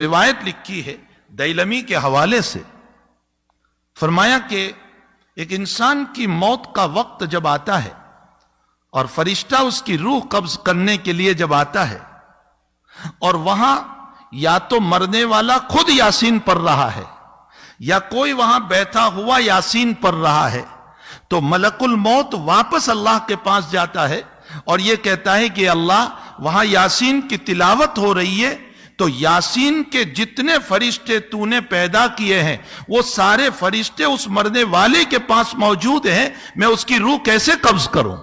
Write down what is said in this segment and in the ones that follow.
روایت لکھی ہے دیلمی کے حوالے سے، فرمایا کہ ایک انسان کی موت کا وقت جب آتا ہے اور فرشتہ اس کی روح قبض کرنے کے لیے جب آتا ہے اور وہاں یا تو مرنے والا خود یاسین پڑھ رہا ہے یا کوئی وہاں بیٹھا ہوا یاسین پڑھ رہا ہے، تو ملک الموت واپس اللہ کے پاس جاتا ہے اور یہ کہتا ہے کہ اللہ وہاں یاسین کی تلاوت ہو رہی ہے، تو یاسین کے جتنے فرشتے تو نے پیدا کیے ہیں وہ سارے فرشتے اس مرنے والے کے پاس موجود ہیں، میں اس کی روح کیسے قبض کروں؟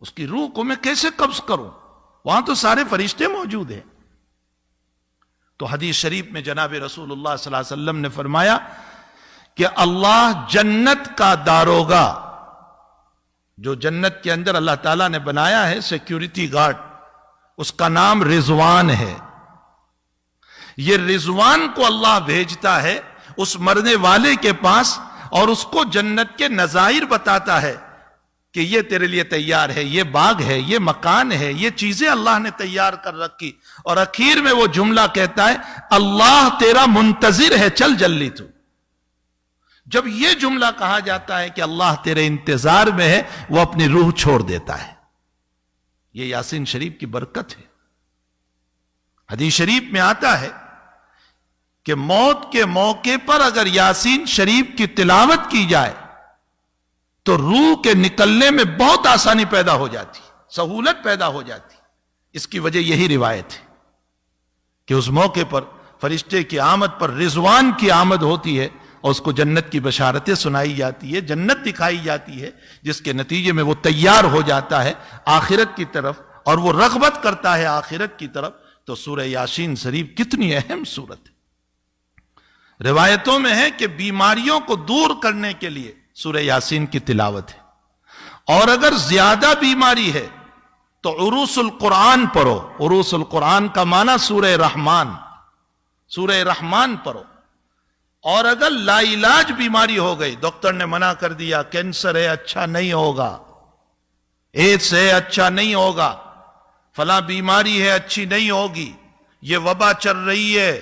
اس کی روح کو میں کیسے قبض کروں؟ وہاں تو سارے فرشتے موجود ہیں۔ تو حدیث شریف میں جناب رسول اللہ صلی اللہ علیہ وسلم نے فرمایا کہ اللہ جنت کا داروغہ، جو جنت کے اندر اللہ تعالیٰ نے بنایا ہے سیکیورٹی گارڈ، اس کا نام رضوان ہے۔ یہ رضوان کو اللہ بھیجتا ہے اس مرنے والے کے پاس اور اس کو جنت کے نظائر بتاتا ہے کہ یہ تیرے لیے تیار ہے، یہ باغ ہے، یہ مکان ہے، یہ چیزیں اللہ نے تیار کر رکھی، اور اخیر میں وہ جملہ کہتا ہے اللہ تیرا منتظر ہے، چل جلدی تو۔ جب یہ جملہ کہا جاتا ہے کہ اللہ تیرے انتظار میں ہے، وہ اپنی روح چھوڑ دیتا ہے۔ یہ یاسین شریف کی برکت ہے۔ حدیث شریف میں آتا ہے کہ موت کے موقع پر اگر یاسین شریف کی تلاوت کی جائے تو روح کے نکلنے میں بہت آسانی پیدا ہو جاتی، سہولت پیدا ہو جاتی۔ اس کی وجہ یہی روایت ہے کہ اس موقع پر فرشتے کی آمد پر رضوان کی آمد ہوتی ہے اور اس کو جنت کی بشارتیں سنائی جاتی ہے، جنت دکھائی جاتی ہے، جس کے نتیجے میں وہ تیار ہو جاتا ہے آخرت کی طرف اور وہ رغبت کرتا ہے آخرت کی طرف۔ تو سورہ یاسین شریف کتنی اہم سورت ہے۔ روایتوں میں ہے کہ بیماریوں کو دور کرنے کے لیے سورہ یاسین کی تلاوت ہے، اور اگر زیادہ بیماری ہے تو عروس القرآن پڑھو۔ عروس القرآن کا معنی سورہ رحمان، سورہ رحمان پڑھو۔ اور اگر لا علاج بیماری ہو گئی، ڈاکٹر نے منع کر دیا کینسر ہے اچھا نہیں ہوگا، ایڈس ہے اچھا نہیں ہوگا، فلاں بیماری ہے اچھی نہیں ہوگی، یہ وبا چل رہی ہے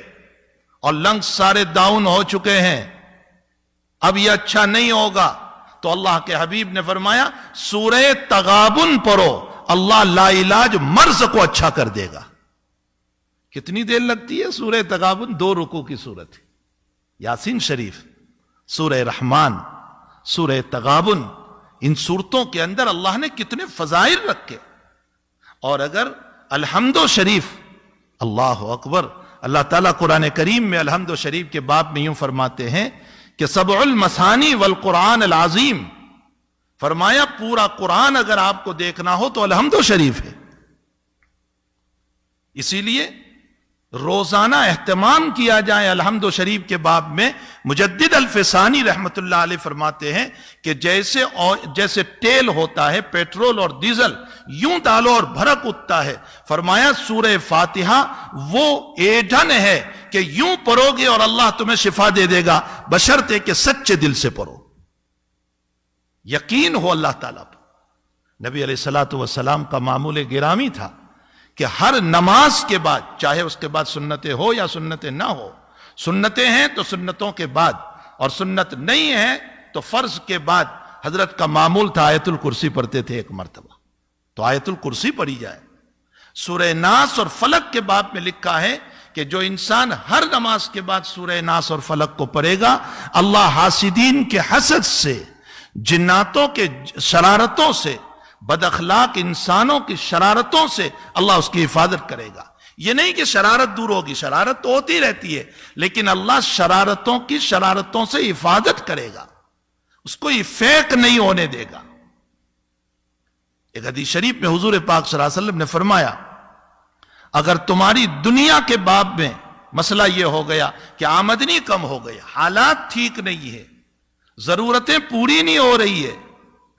اور لنگز سارے ڈاؤن ہو چکے ہیں، اب یہ اچھا نہیں ہوگا، تو اللہ کے حبیب نے فرمایا سورہ تغابن پڑھو، اللہ لا علاج مرض کو اچھا کر دے گا۔ کتنی دیر لگتی ہے سورہ تغابن؟ 2 رکوع کی صورت ہے۔ یاسین شریف، سورہ رحمان، سورہ تغابن، ان صورتوں کے اندر اللہ نے کتنے فضائل رکھے۔ اور اگر الحمد شریف، اللہ اکبر، اللہ تعالیٰ قرآن کریم میں الحمد شریف کے باب میں یوں فرماتے ہیں کہ سبع المثانی والقرآن العظیم، فرمایا پورا قرآن اگر آپ کو دیکھنا ہو تو الحمد شریف ہے۔ اسی لیے روزانہ اہتمام کیا جائے الحمد شریف کے باب میں۔ مجدد الفسانی رحمت اللہ علیہ فرماتے ہیں کہ جیسے تیل ہوتا ہے، پیٹرول اور ڈیزل، یوں ڈالو اور بھڑک اٹھتا ہے، فرمایا سورہ فاتحہ وہ ایندھن ہے کہ یوں پڑھو گے اور اللہ تمہیں شفا دے دے گا، بشرطے کہ سچے دل سے پڑھو، یقین ہو اللہ تعالیٰ پر۔ نبی علیہ الصلوۃ والسلام کا معمول گرامی تھا کہ ہر نماز کے بعد، چاہے اس کے بعد سنتیں ہو یا سنتیں نہ ہو، سنتیں ہیں تو سنتوں کے بعد، اور سنت نہیں ہے تو فرض کے بعد، حضرت کا معمول تھا آیت الکرسی پڑھتے تھے ایک مرتبہ، تو آیت الکرسی پڑھی جائے۔ سورہ ناس اور فلق کے باب میں لکھا ہے کہ جو انسان ہر نماز کے بعد سورہ ناس اور فلق کو پڑھے گا، اللہ حاسدین کے حسد سے، جناتوں کے شرارتوں سے، بد اخلاق انسانوں کی شرارتوں سے اللہ اس کی حفاظت کرے گا۔ یہ نہیں کہ شرارت دور ہوگی، شرارت تو ہوتی رہتی ہے، لیکن اللہ شرارتوں کی شرارتوں سے حفاظت کرے گا، اس کو فیک نہیں ہونے دے گا۔ ایک حدیث شریف میں حضور پاک صلی اللہ علیہ وسلم نے فرمایا اگر تمہاری دنیا کے باب میں مسئلہ یہ ہو گیا کہ آمدنی کم ہو گئی، حالات ٹھیک نہیں ہے، ضرورتیں پوری نہیں ہو رہی ہے،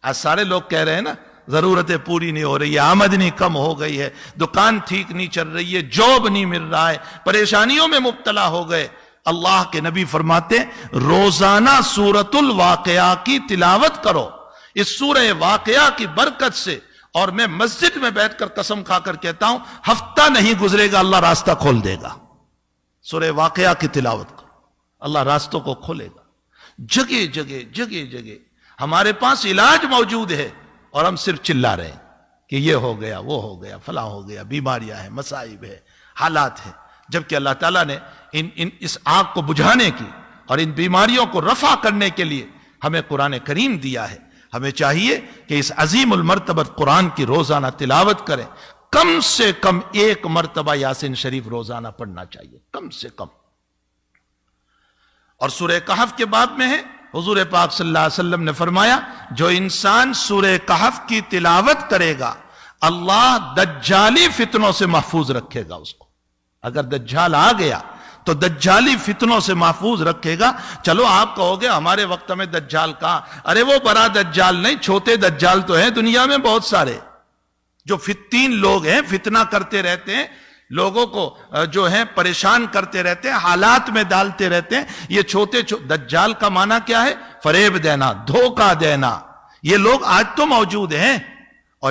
آج سارے لوگ کہہ رہے ہیں نا ضرورتیں پوری نہیں ہو رہی ہے، آمدنی کم ہو گئی ہے، دکان ٹھیک نہیں چل رہی ہے، جاب نہیں مل رہا ہے، پریشانیوں میں مبتلا ہو گئے، اللہ کے نبی فرماتے روزانہ سورۃ الواقعہ کی تلاوت کرو۔ اس سورہ واقعہ کی برکت سے اور میں مسجد میں بیٹھ کر قسم کھا کر کہتا ہوں ہفتہ نہیں گزرے گا اللہ راستہ کھول دے گا. سورہ واقعہ کی تلاوت کرو, اللہ راستوں کو کھولے گا. جگہ جگہ جگہ جگہ ہمارے پاس علاج موجود ہے اور ہم صرف چلا رہے ہیں کہ یہ ہو گیا, وہ ہو گیا, فلاں ہو گیا, بیماریاں ہیں, مصائب ہے, حالات ہیں. جبکہ اللہ تعالیٰ نے اس آگ کو بجھانے کی اور ان بیماریوں کو رفع کرنے کے لیے ہمیں قرآن کریم دیا ہے. ہمیں چاہیے کہ اس عظیم المرتبت قرآن کی روزانہ تلاوت کریں. کم سے کم 1 مرتبہ یاسین شریف روزانہ پڑھنا چاہیے, کم سے کم. اور سورہ کہف کے باب میں ہے, حضور پاک صلی اللہ علیہ وسلم نے فرمایا جو انسان سورہ کہف کی تلاوت کرے گا اللہ دجالی فتنوں سے محفوظ رکھے گا اس کو. اگر دجال آ گیا تو دجالی فتنوں سے محفوظ رکھے گا. چلو آپ کہو گے ہمارے وقت میں دجال کہاں, ارے وہ بڑا دجال نہیں, چھوٹے دجال تو ہیں دنیا میں بہت سارے, جو 3 لوگ ہیں, فتنہ کرتے رہتے ہیں, لوگوں کو جو ہیں پریشان کرتے رہتے ہیں, حالات میں ڈالتے رہتے ہیں. یہ چھوٹے دجال کا معنی کیا ہے؟ فریب دینا, دھوکہ دینا. یہ لوگ آج تو موجود ہیں,